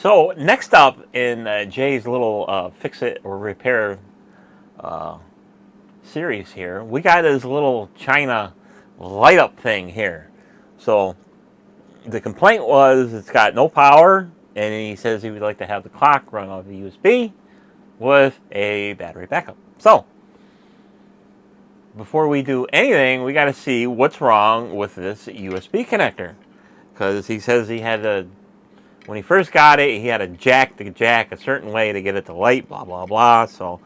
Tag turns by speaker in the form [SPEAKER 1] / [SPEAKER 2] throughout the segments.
[SPEAKER 1] So next up in Jay's little fix it or repair series here, we got his little China light up thing here. So the complaint was it's got no power, and he says he would like to have the clock run off the USB with a battery backup. So before we do anything, we got to see what's wrong with this USB connector, because he says he had to, when he first got it, he had to jack the jack a certain way to get it to light, blah blah blah. So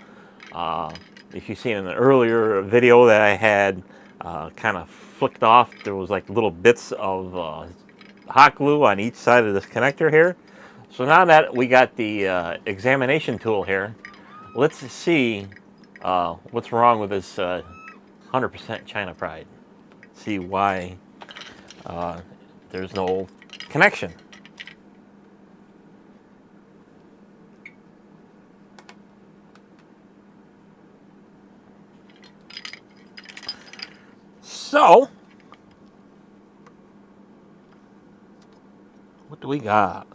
[SPEAKER 1] if you see in an earlier video that I had kind of flicked off, there was like little bits of hot glue on each side of this connector here. So now that we got the examination tool here, let's see what's wrong with this 100% China Pride. See why there's no connection. So, what do we got?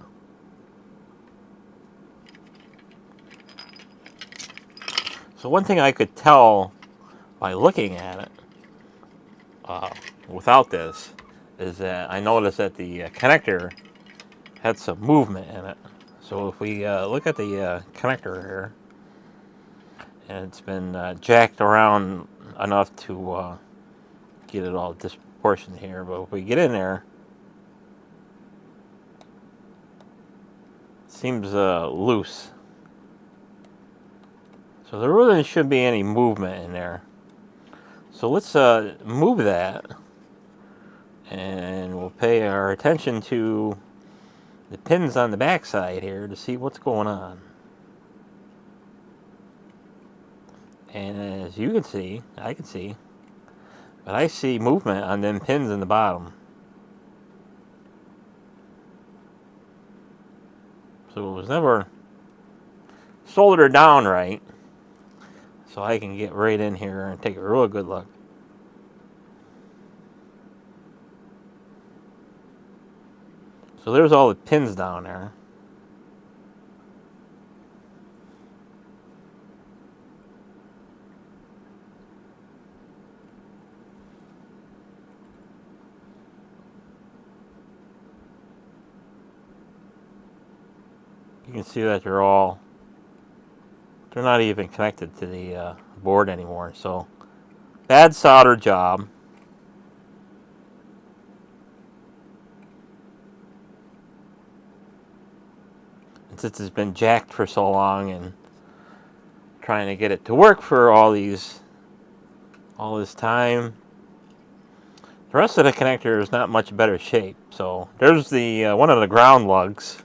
[SPEAKER 1] So one thing I could tell by looking at it without this is that I noticed that the connector had some movement in it. So if we look at the connector here, and it's been jacked around enough to get it all disproportionate here, but if we get in there, it seems loose. So there really shouldn't be any movement in there. So let's move that, and we'll pay our attention to the pins on the back side here to see what's going on. And as you can see, I can see, but I see movement on them pins in the bottom. So it was never soldered down right. So I can get right in here and take a real good look. So there's all the pins down there. You can see that they're not even connected to the board anymore. So bad solder job. And since it's been jacked for so long and trying to get it to work for all this time, the rest of the connector is not much better shape. So there's the one of the ground lugs.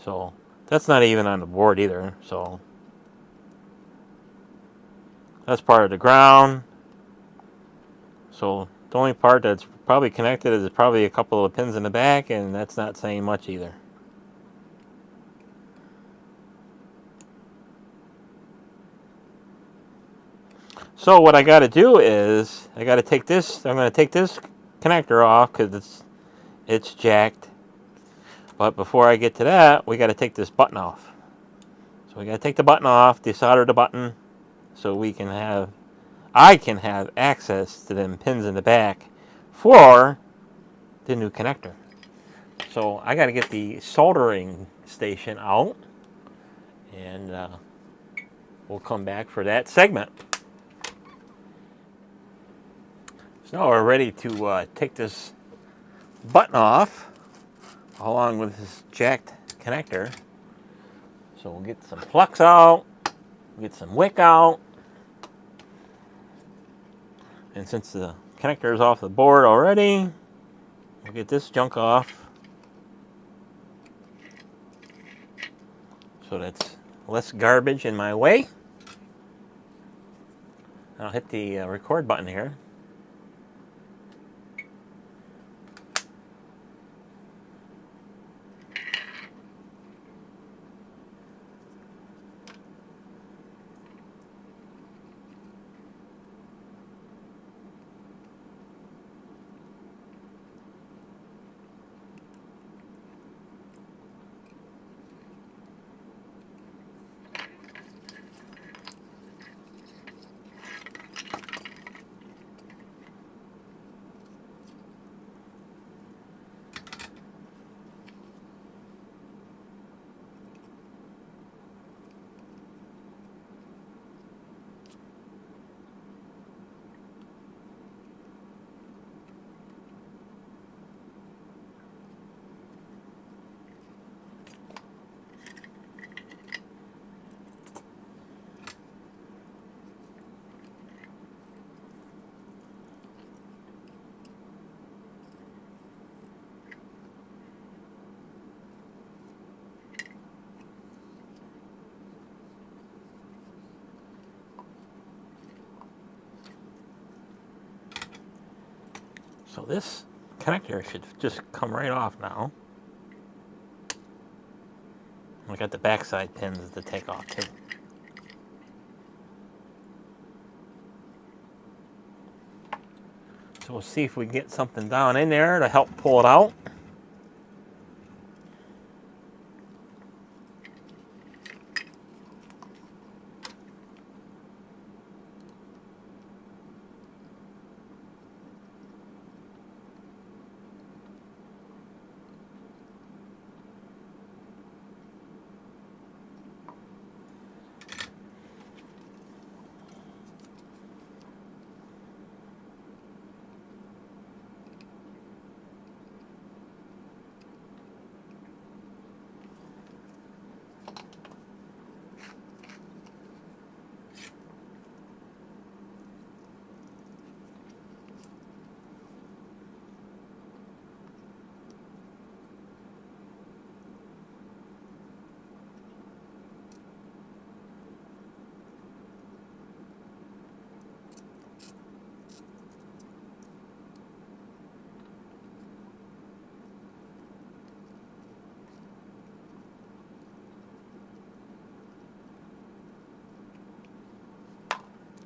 [SPEAKER 1] So that's not even on the board either. So that's part of the ground. So the only part that's probably connected is probably a couple of pins in the back, and that's not saying much either. So what I got to do is I got to take this. I'm going to take this connector off because it's jacked. But before I get to that, we got to take this button off. So we got to take the button off, desolder the button, so I can have access to them pins in the back for the new connector. So I got to get the soldering station out, and we'll come back for that segment. So now we're ready to take this button off along with this jacked connector. So we'll get some flux out, get some wick out. And since the connector is off the board already, we'll get this junk off. So that's less garbage in my way. I'll hit the record button here. So this connector should just come right off now. I got the backside pins to take off too. So we'll see if we can get something down in there to help pull it out.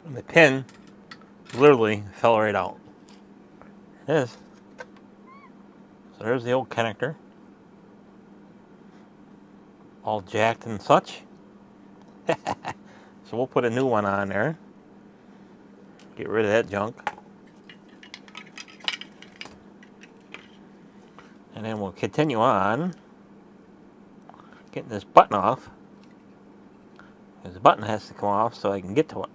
[SPEAKER 1] And the pin literally fell right out. It is. So there's the old connector. All jacked and such. So we'll put a new one on there. Get rid of that junk. And then we'll continue on getting this button off. Because the button has to come off so I can get to it.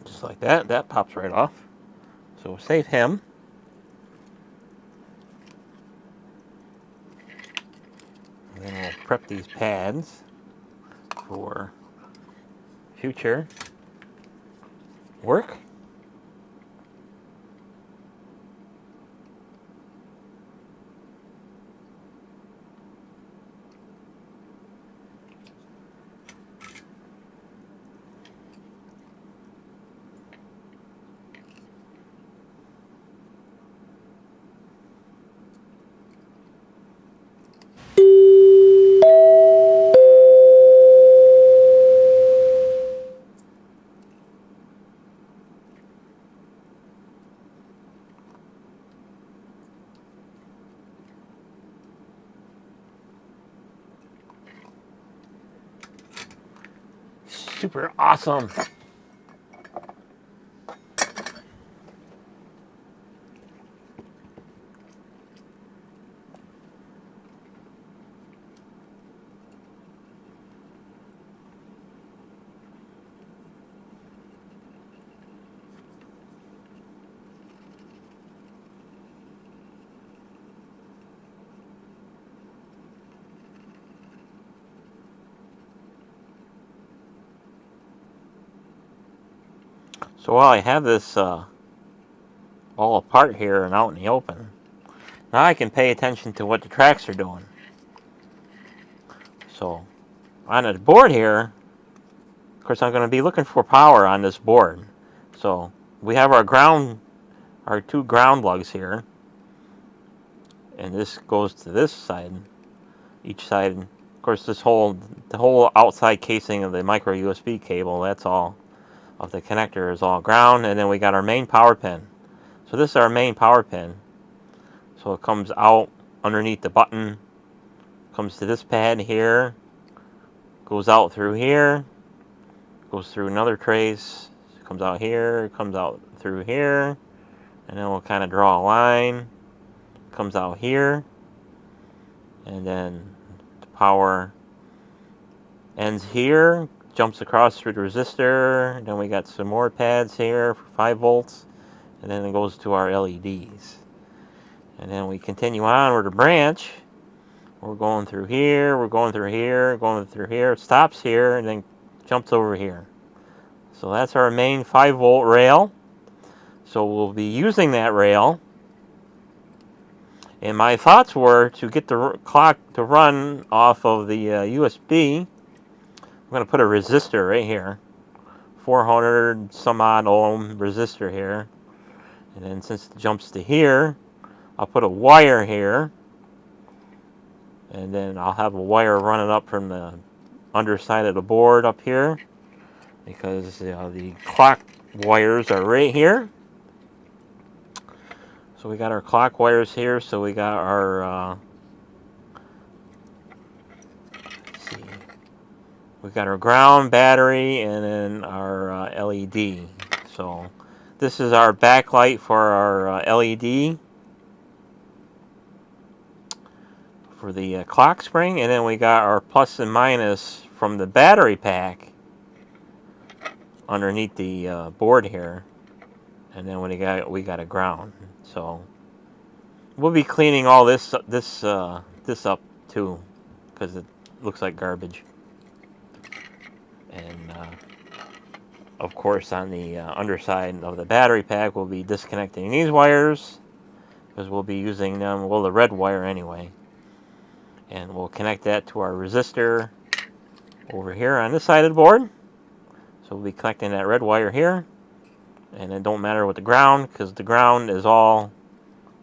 [SPEAKER 1] Just like that. That pops right off. So we'll save him. And then we'll prep these pads for future work. Super awesome. So while I have this all apart here and out in the open, now I can pay attention to what the tracks are doing. So on the board here, of course I'm going to be looking for power on this board. So we have our two ground lugs here, and this goes to this side. Each side course, the whole outside casing of the micro USB cable, that's all of the connector is all ground. And then we got our main power pin. So this is our main power pin. So it comes out underneath the button, comes to this pad here, goes out through here, goes through another trace, comes out here, comes out through here, and then we'll kind of draw a line, comes out here, and then the power ends here, jumps across through the resistor, and then we got some more pads here for 5 volts, and then it goes to our LEDs. And then we continue on with the branch. We're going through here, we're going through here, going through here, it stops here, and then jumps over here. So that's our main 5-volt rail. So we'll be using that rail. And my thoughts were to get the clock to run off of the USB. I'm going to put a resistor right here. 400 some odd ohm resistor here. And then since it jumps to here, I'll put a wire here. And then I'll have a wire running up from the underside of the board up here. Because the clock wires are right here. So we got our clock wires here. So we got our let's see, we got our ground, battery, and then our LED. So this is our backlight for our LED for the clock spring, and then we got our plus and minus from the battery pack underneath the board here. And then we got a ground. So we'll be cleaning all this up too, because it looks like garbage. And of course, on the underside of the battery pack, we'll be disconnecting these wires, because we'll be using them, well, the red wire anyway. And we'll connect that to our resistor over here on this side of the board. So we'll be connecting that red wire here. And it don't matter with the ground, because the ground is all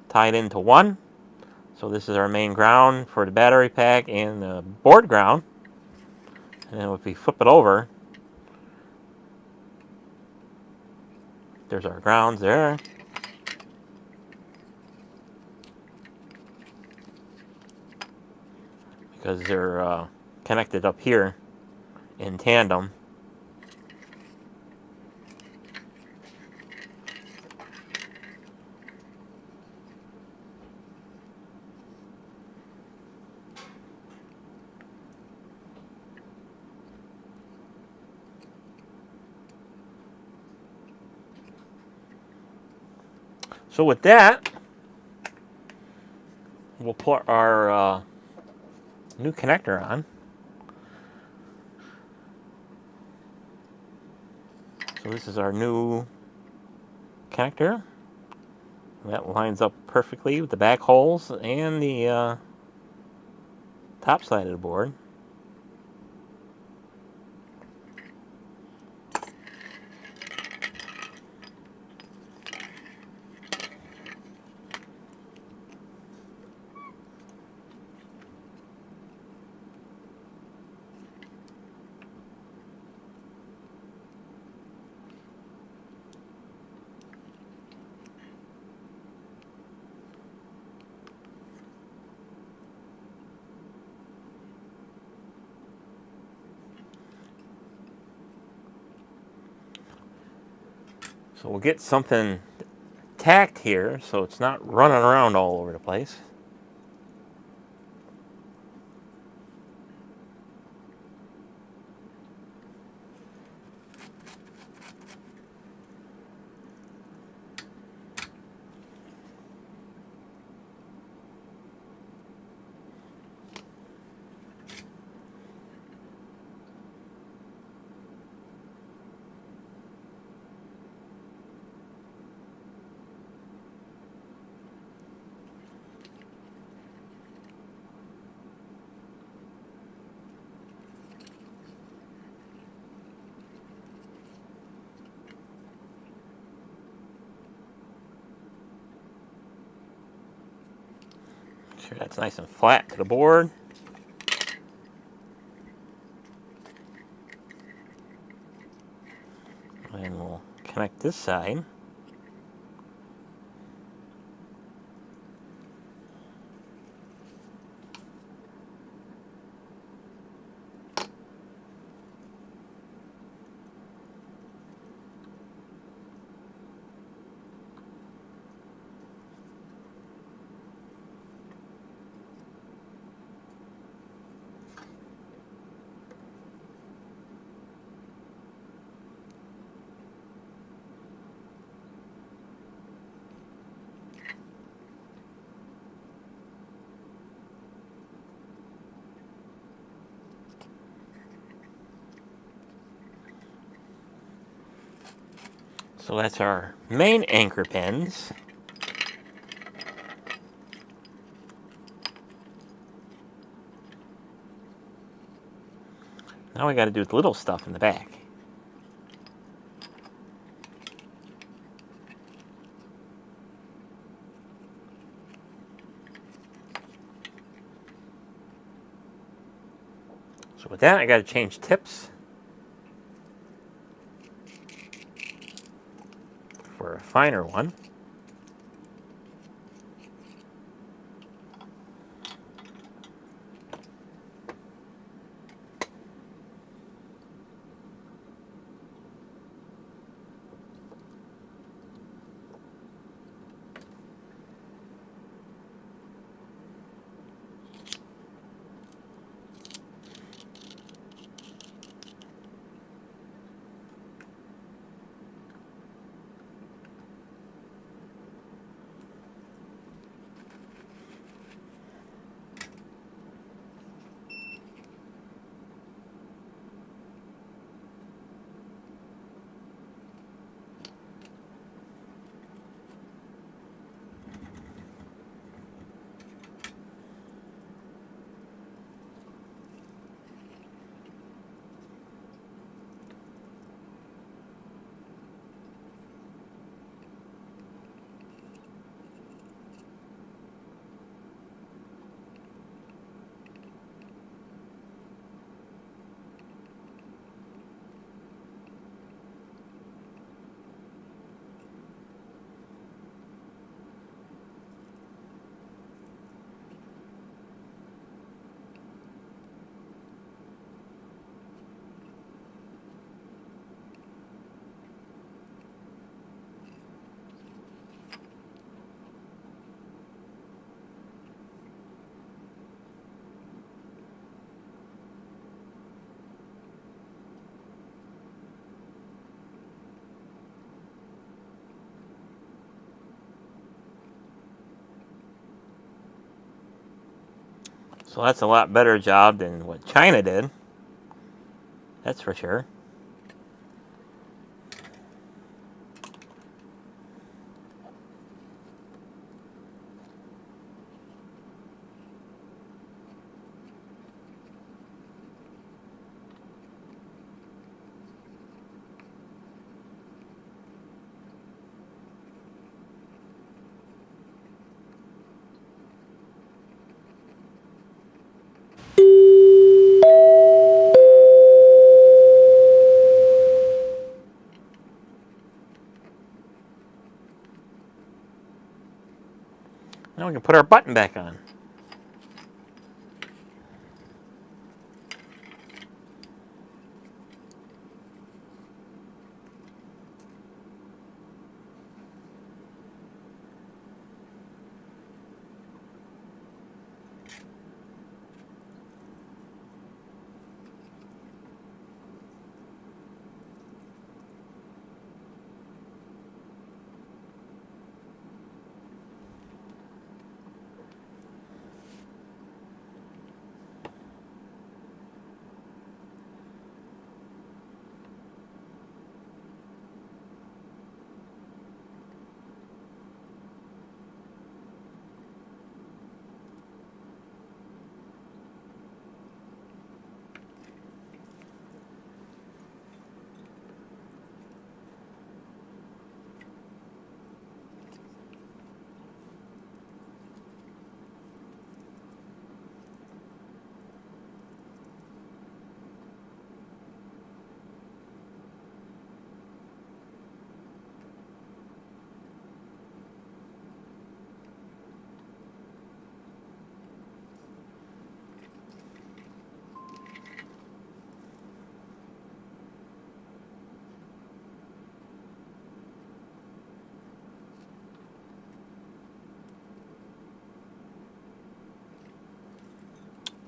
[SPEAKER 1] tied into one. So this is our main ground for the battery pack and the board ground. And then if we flip it over, there's our grounds there. Because they're connected up here in tandem. So with that, we'll put our new connector on. So this is our new connector. That lines up perfectly with the back holes and the top side of the board. So we'll get something tacked here so it's not running around all over the place. Sure that's nice and flat to the board. connect this side. So that's our main anchor pins. Now we got to do the little stuff in the back. So with that, I got to change tips for a finer one. So that's a lot better job than what China did. That's for sure. Now we can put our button back on.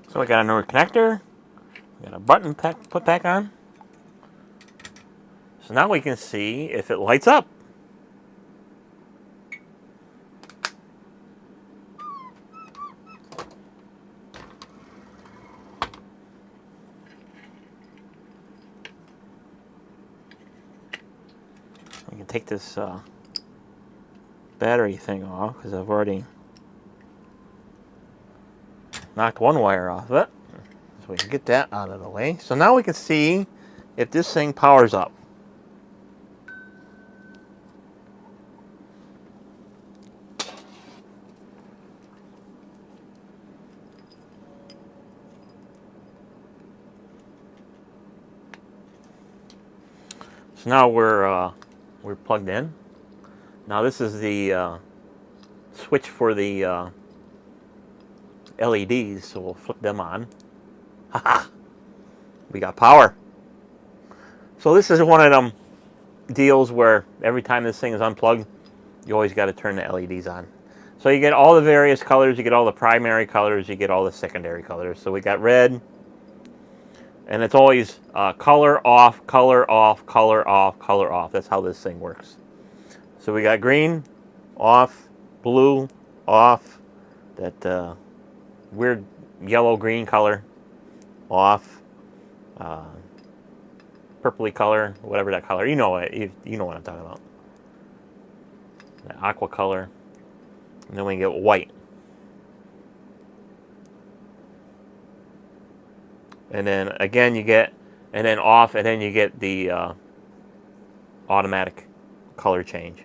[SPEAKER 1] So we got another connector. We got a button put back on. So now we can see if it lights up. We can take this battery thing off because I've already knocked one wire off of it. So we can get that out of the way. So now we can see if this thing powers up. So now we're plugged in. Now this is the switch for the LEDs, so we'll flip them on. Haha! We got power. So this is one of them deals where every time this thing is unplugged, you always got to turn the LEDs on. So you get all the various colors, you get all the primary colors, you get all the secondary colors. So we got red, and it's always color off, color off, color off, color off. That's how this thing works. So we got green, off, blue, off, that weird yellow-green color, off, purpley color, whatever that color. You know it. You know what I'm talking about. The aqua color. And then we get white. And then again you get, and then off, and then you get the automatic color change.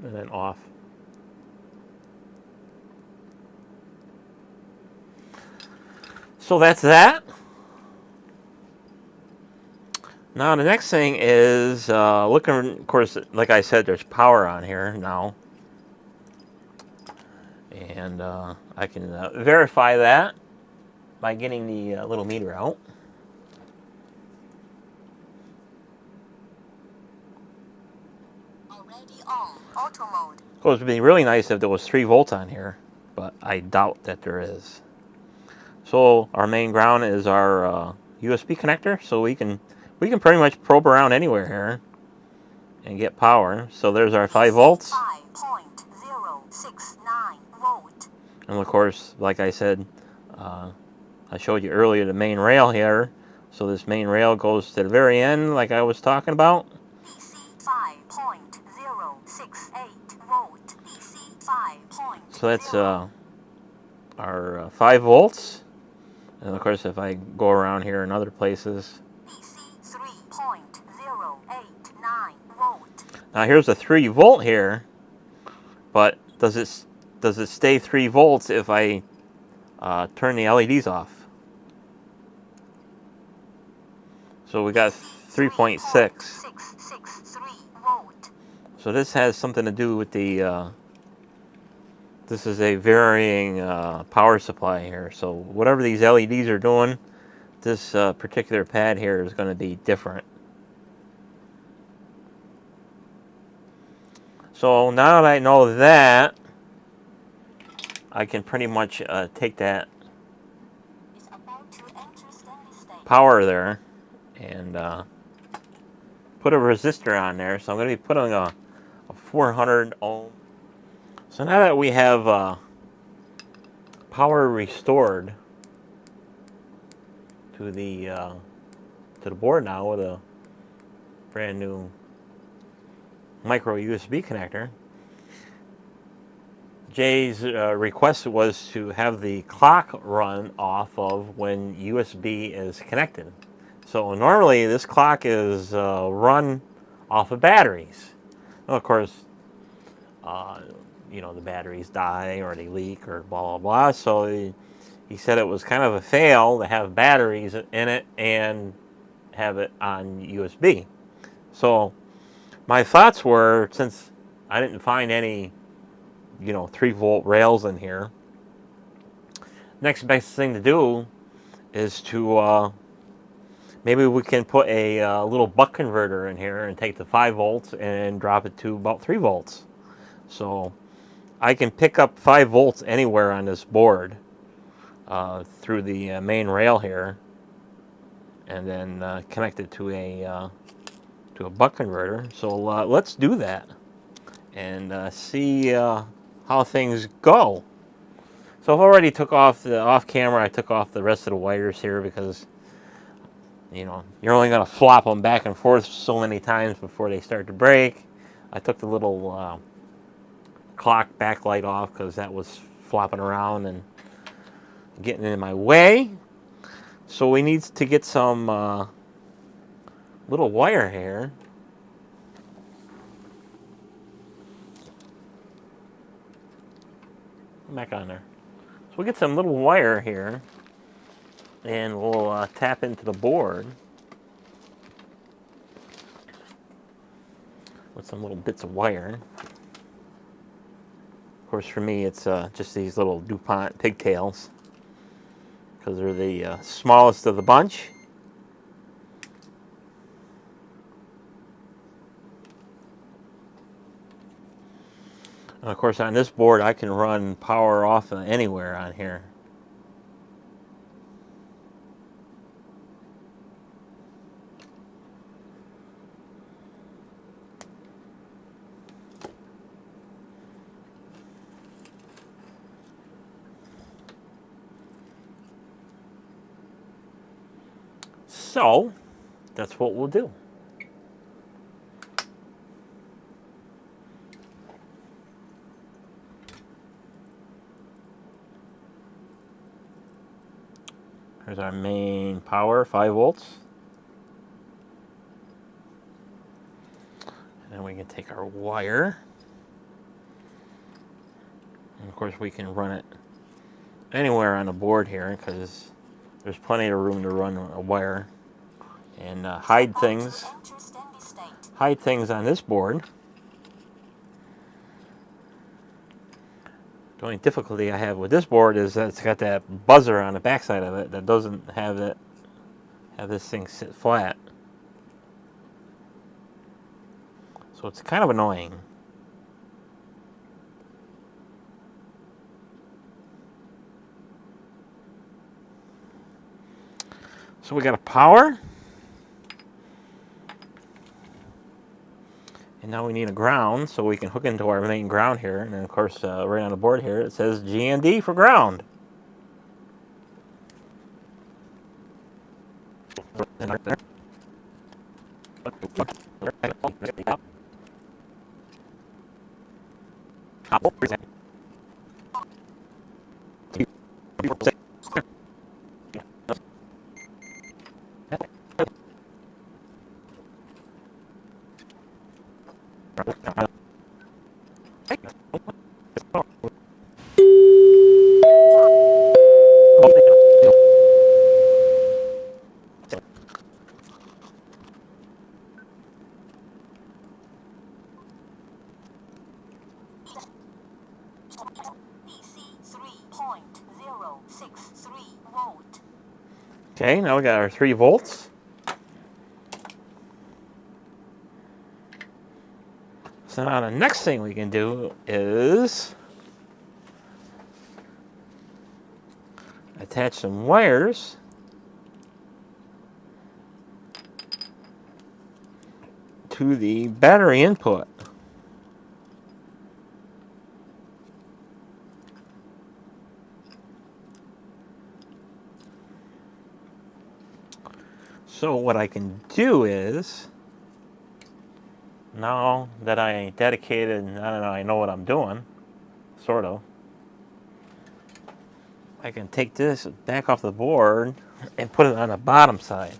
[SPEAKER 1] And then off. So that's that. Now the next thing is looking, of course, like I said, there's power on here now. And I can verify that by getting the little meter out.
[SPEAKER 2] Already on auto mode.
[SPEAKER 1] Of course, it would be really nice if there was 3 volts on here, but I doubt that there is. So our main ground is our USB connector, so we can pretty much probe around anywhere here and get power. So there's our 5 volts.
[SPEAKER 2] 5.069 volt.
[SPEAKER 1] And of course, like I said, I showed you earlier the main rail here. So this main rail goes to the very end, like I was talking about.
[SPEAKER 2] DC 5.068 volt. DC 5.0.
[SPEAKER 1] So that's our 5 volts. And of course, if I go around here in other places,
[SPEAKER 2] DC 3.089 volt.
[SPEAKER 1] now here's a 3 volt here, but does it stay 3 volts if I turn the LEDs off? So we got 3.6.
[SPEAKER 2] 663 volt.
[SPEAKER 1] So this has something to do with the this is a varying power supply here. So whatever these LEDs are doing, this particular pad here is going to be different. So now that I know that, I can pretty much take that power there and put a resistor on there. So I'm going to be putting a 400 ohm. So now that we have power restored to the board now with a brand new micro USB connector, Jay's request was to have the clock run off of when USB is connected. So normally this clock is run off of batteries. Well, of course, you know, the batteries die or they leak or blah, blah, blah. So he said it was kind of a fail to have batteries in it and have it on USB. So my thoughts were, since I didn't find any, you know, 3 volt rails in here, next best thing to do is to maybe we can put a little buck converter in here and take the 5 volts and drop it to about 3 volts. So I can pick up 5 volts anywhere on this board through the main rail here, and then connect it to a buck converter. So let's do that and see how things go. So I've already took off off camera. I took off the rest of the wires here because you're only going to flop them back and forth so many times before they start to break. I took the little clock backlight off because that was flopping around and getting in my way. So we need to get some little wire here. Back on there. So we'll get some little wire here and we'll tap into the board with some little bits of wire. Of course, for me, it's just these little DuPont pigtails because they're the smallest of the bunch. And of course, on this board, I can run power off anywhere on here. So, that's what we'll do. Here's our main power, 5 volts. And then we can take our wire. And of course, we can run it anywhere on the board here because there's plenty of room to run a wire and hide things on this board. The only difficulty I have with this board is that it's got that buzzer on the backside of it that doesn't have this thing sit flat. So it's kind of annoying. So we got a power. And now we need a ground so we can hook into our main ground here. And then of course, right on the board here, it says G&D for ground. Okay, now we got our 3 volts. So now the next thing we can do is attach some wires to the battery input. So what I can do is, now that I dedicated, I know what I'm doing, sort of, I can take this back off the board and put it on the bottom side.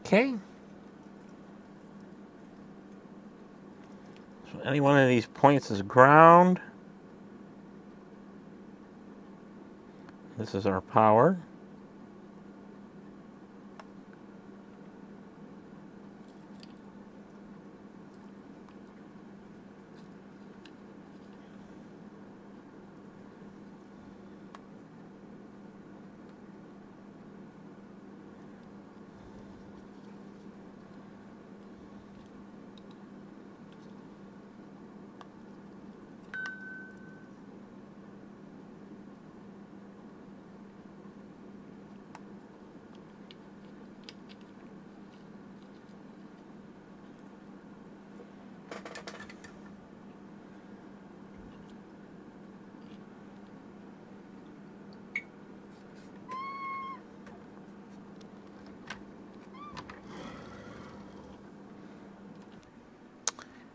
[SPEAKER 1] Okay. So any one of these points is ground. This is our power.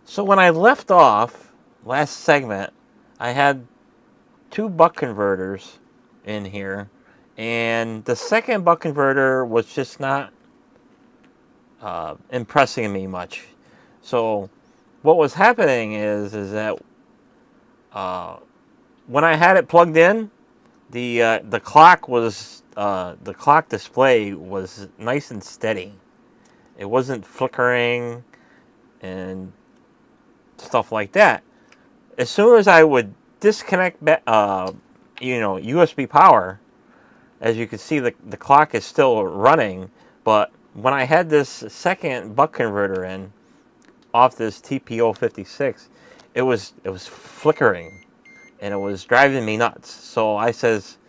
[SPEAKER 1] So when I left off last segment, I had 2 buck converters in here, and the second buck converter was just not impressing me much. So what was happening is that when I had it plugged in, the clock was the clock display was nice and steady. It wasn't flickering and stuff like that. As soon as I would disconnect, USB power, as you can see, the clock is still running. But when I had this second buck converter in off this TPO56, it was flickering and it was driving me nuts. So I says,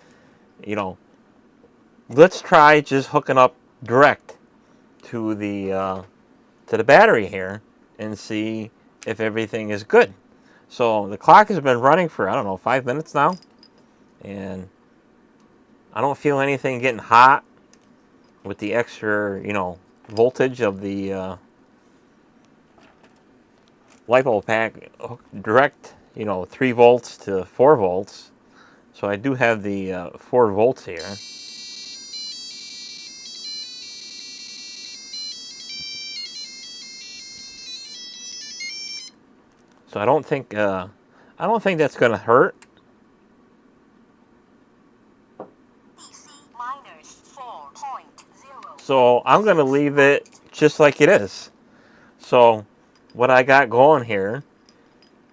[SPEAKER 1] let's try just hooking up direct to the battery here and see if everything is good. So the clock has been running for, I don't know, 5 minutes now, and I don't feel anything getting hot with the extra, voltage of the LiPo pack direct, 3 volts to 4 volts. So I do have the 4 volts here. So I don't think that's going to hurt. So I'm going to leave it just like it is. So what I got going here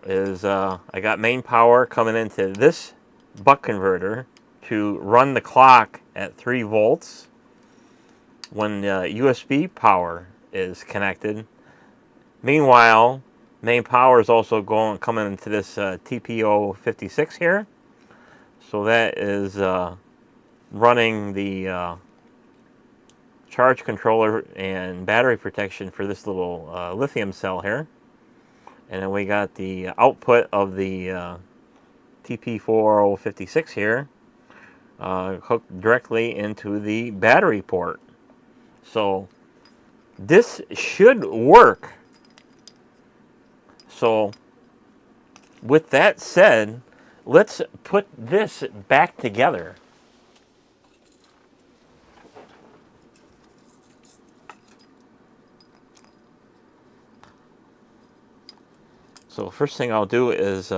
[SPEAKER 1] is I got main power coming into this buck converter to run the clock at 3 volts when USB power is connected. Meanwhile, main power is also coming into this TPO56 here. So that is running the charge controller and battery protection for this little lithium cell here. And then we got the output of the TP4056 here hooked directly into the battery port. So this should work. So with that said, let's put this back together. So first thing I'll do is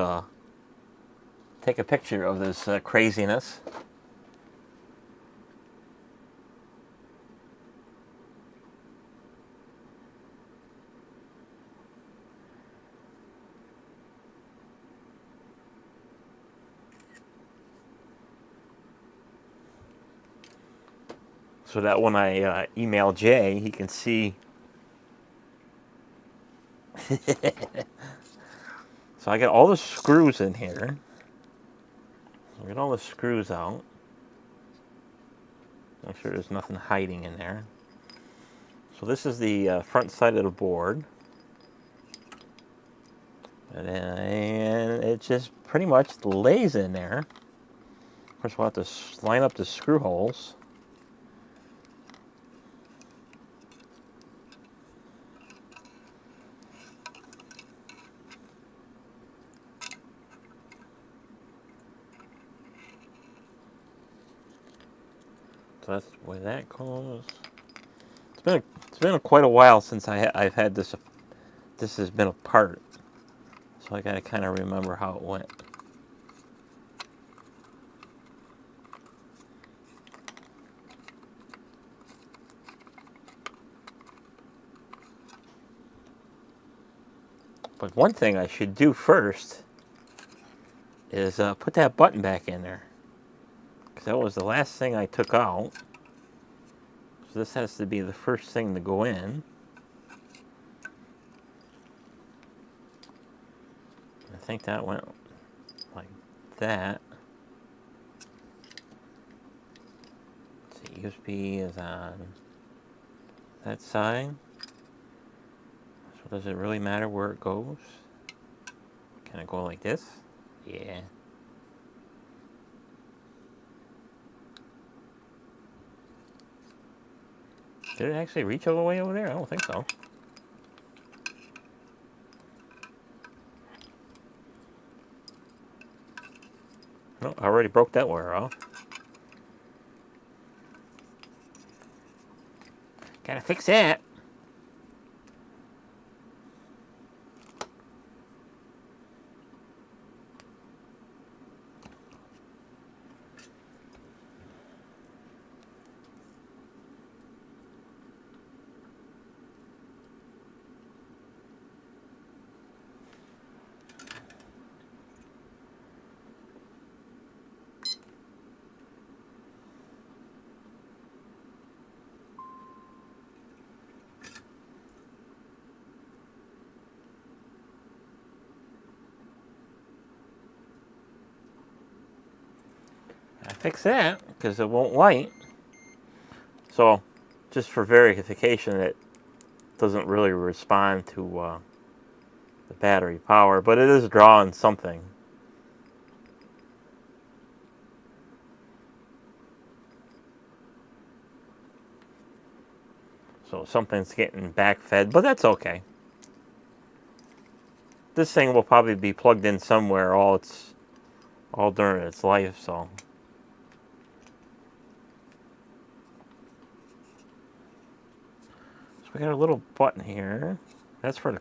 [SPEAKER 1] take a picture of this craziness. So that when I email Jay, he can see. So I got all the screws in here. I'll get all the screws out. Make sure there's nothing hiding in there. So this is the front side of the board. And it just pretty much lays in there. Of course, we'll have to line up the screw holes. So that's the way that goes. It's been quite a while since I've had this. This has been apart, so I gotta kind of remember how it went. But one thing I should do first is put that button back in there, because that was the last thing I took out. So this has to be the first thing to go in. I think that went like that. Let's see, USB is on that side. So does it really matter where it goes? Can it go like this? Yeah. Did it actually reach all the way over there? I don't think so. No, I already broke that wire off. Gotta fix that. I fix that because it won't light. So, just for verification, it doesn't really respond to the battery power, but it is drawing something. So something's getting backfed, but that's okay. This thing will probably be plugged in somewhere all during its life, so. So we got a little button here. That's for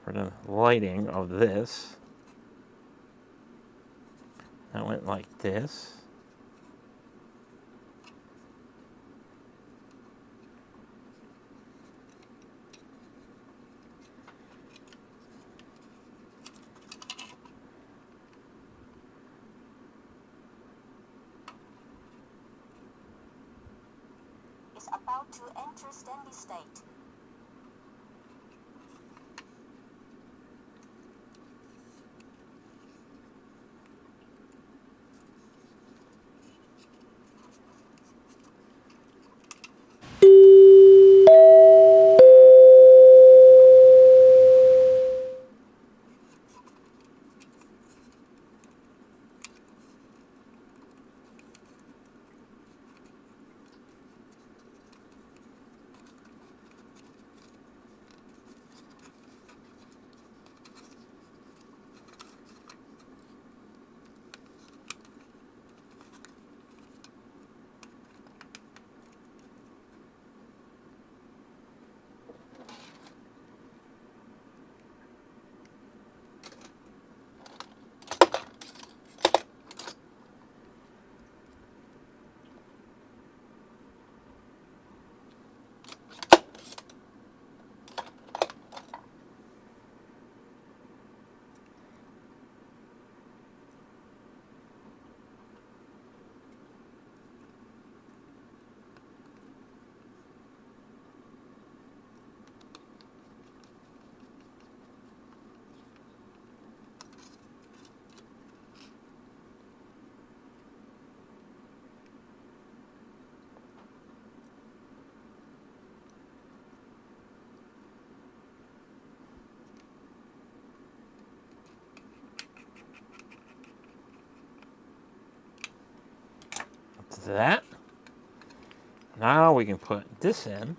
[SPEAKER 1] the lighting of this. That went like this.
[SPEAKER 2] Is about to enter steady state.
[SPEAKER 1] That. Now we can put this in.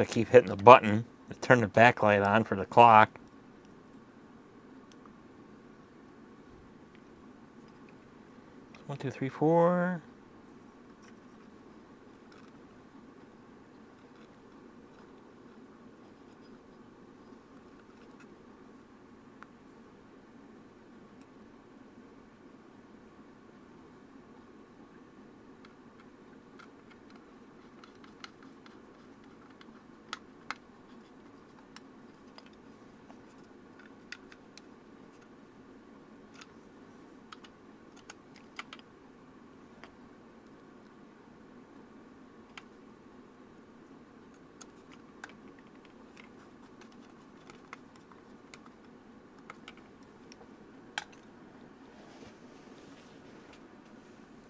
[SPEAKER 1] I keep hitting the button to turn the backlight on for the clock. One, two, three, four.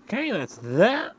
[SPEAKER 1] Okay, that's that.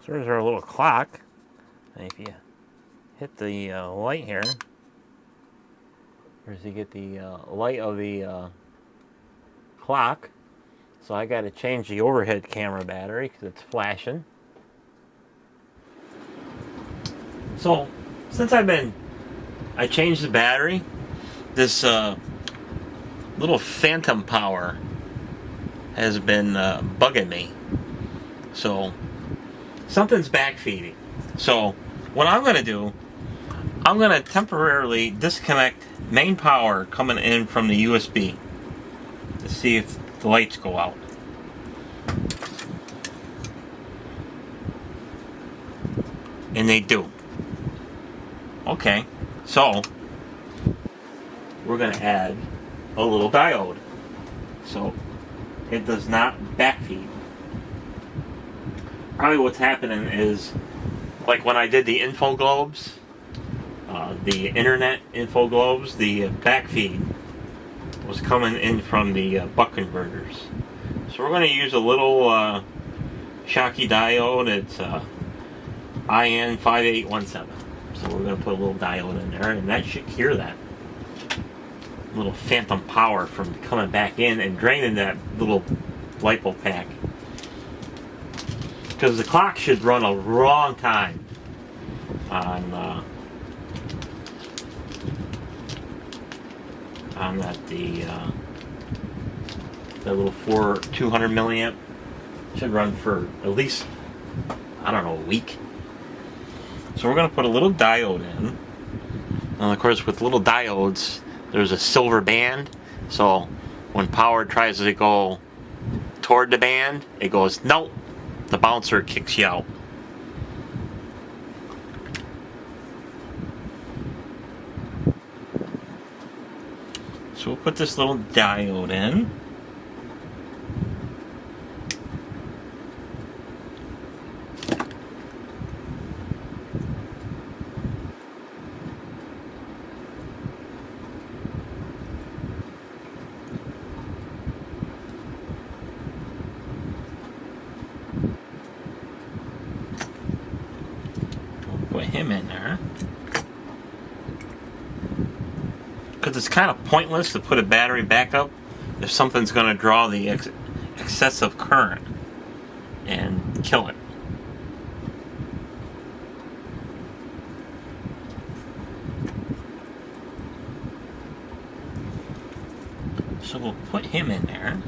[SPEAKER 1] So there's our little clock. And if you hit the light here, where's you get the light of the clock. So I got to change the overhead camera battery because it's flashing. So since I changed the battery, this little phantom power has been bugging me. So something's backfeeding. So what I'm going to do, I'm going to temporarily disconnect main power coming in from the USB to see if the lights go out. And they do. Okay, so we're going to add a little diode so it does not backfeed. Probably what's happening is, like when I did the info globes, the internet info globes, the backfeed was coming in from the buck converters. So we're going to use a little Shocky diode. It's IN5817. So we're going to put a little diode in there, and that should cure that little phantom power from coming back in and draining that little LiPo pack. Because the clock should run a long time on that the little 200 milliamp should run for at least, I don't know, a week. So we're going to put a little diode in. And of course, with little diodes, there's a silver band. So when power tries to go toward the band, it goes, nope. The bouncer kicks you out. So we'll put this little diode in. him in there. Because it's kind of pointless to put a battery backup if something's going to draw the excessive current and kill it. So we'll put him in there.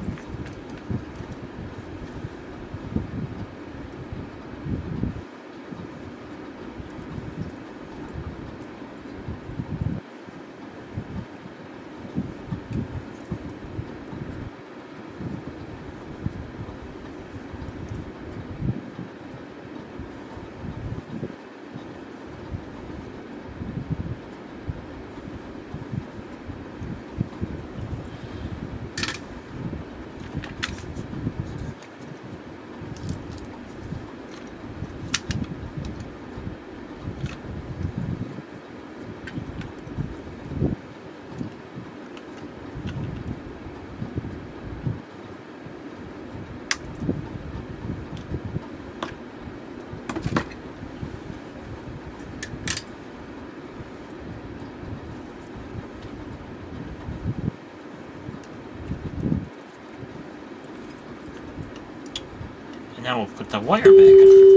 [SPEAKER 1] And now we'll put the wire back on.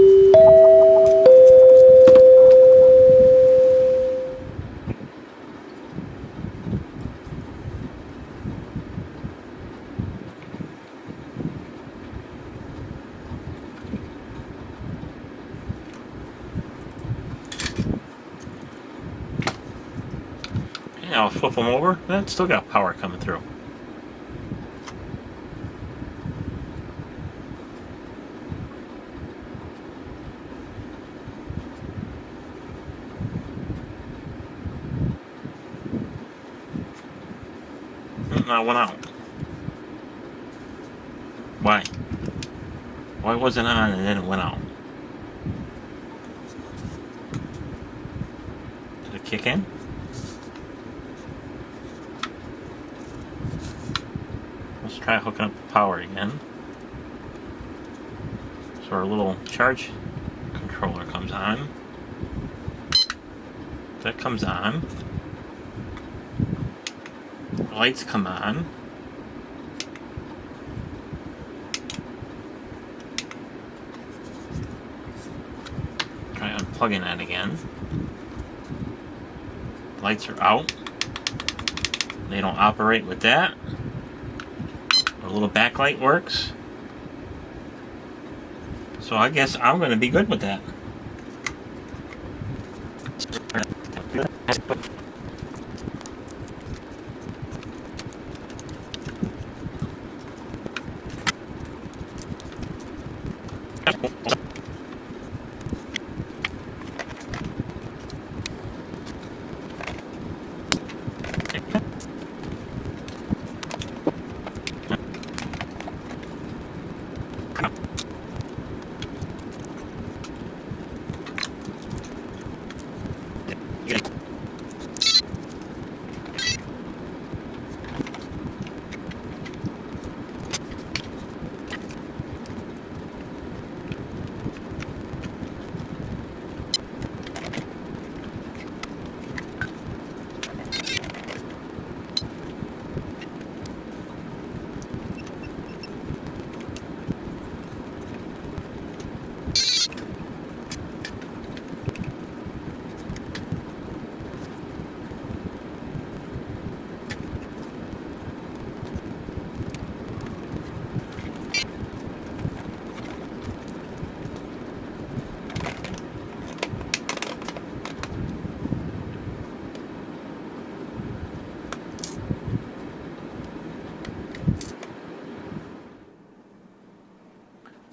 [SPEAKER 1] And I'll flip them over. That's still got power coming through. Now it went out. Why? Why was it on and then it went out? Did it kick in? Let's try hooking up the power again. So our little charge controller comes on. That comes on. The lights come on. Try unplugging that again. Lights are out. They don't operate with that. Our little backlight works. So I guess I'm going to be good with that.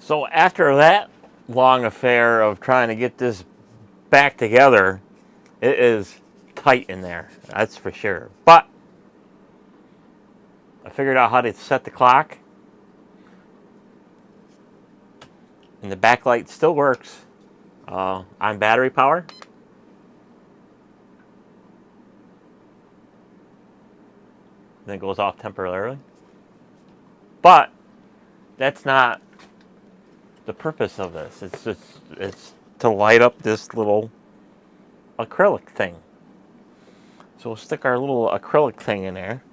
[SPEAKER 1] So after that long affair of trying to get this back together, it is tight in there, that's for sure. But I figured out how to set the clock, and the backlight still works on battery power. Then it goes off temporarily. But that's not the purpose of this. It's to light up this little acrylic thing. So we'll stick our little acrylic thing in there.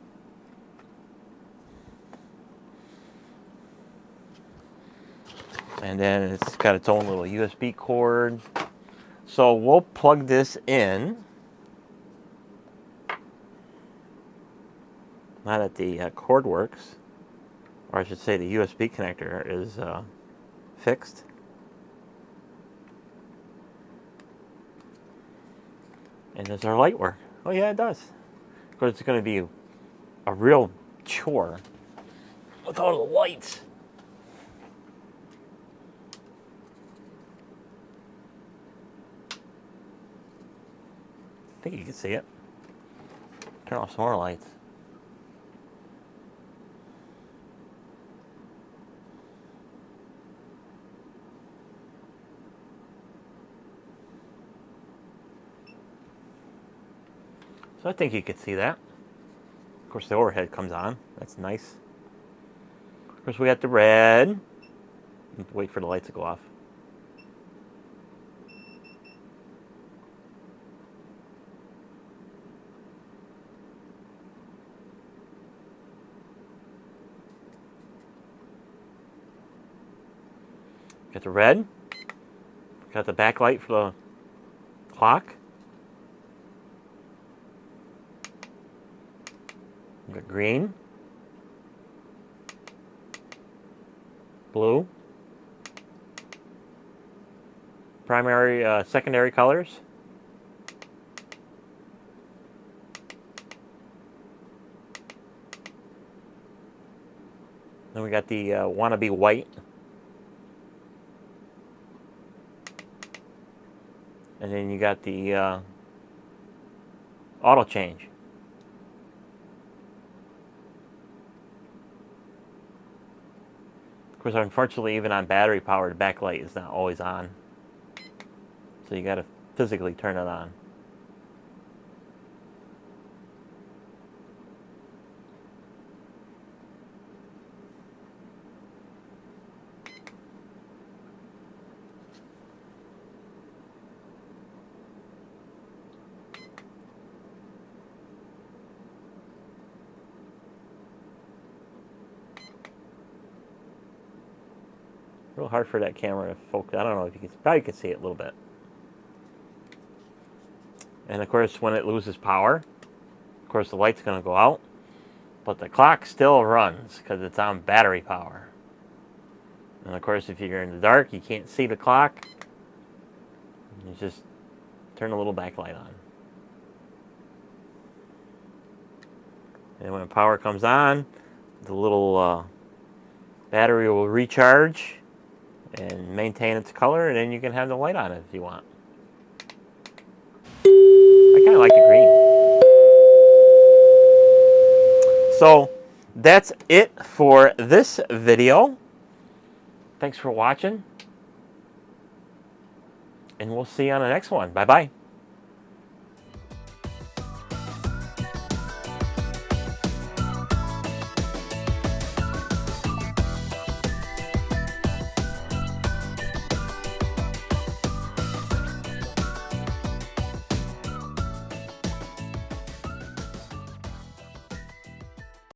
[SPEAKER 1] And then it's got its own little USB cord. So we'll plug this in. Now that the cord works, or I should say the USB connector is fixed. And does our light work? Oh yeah, it does. Of course, it's going to be a real chore with all the lights. I think you can see it. Turn off some more lights. So I think you could see that. Of course, the overhead comes on. That's nice. Of course, we got the red. Wait for the lights to go off. Got the red. Got the backlight for the clock. Got green. Blue. Primary, secondary colors. Then we got the wannabe white. And then you got the auto change. Of course, unfortunately, even on battery power, the backlight is not always on. So you got to physically turn it on. Real hard for that camera to focus. I don't know if you can, probably can see it a little bit. And of course, when it loses power, of course the light's going to go out, but the clock still runs because it's on battery power. And of course, if you're in the dark, you can't see the clock. You just turn a little backlight on. And when power comes on, the little battery will recharge and maintain its color, and then you can have the light on it if you want. I kind of like the green. So that's it for this video. Thanks for watching, and we'll see you on the next one. Bye-bye.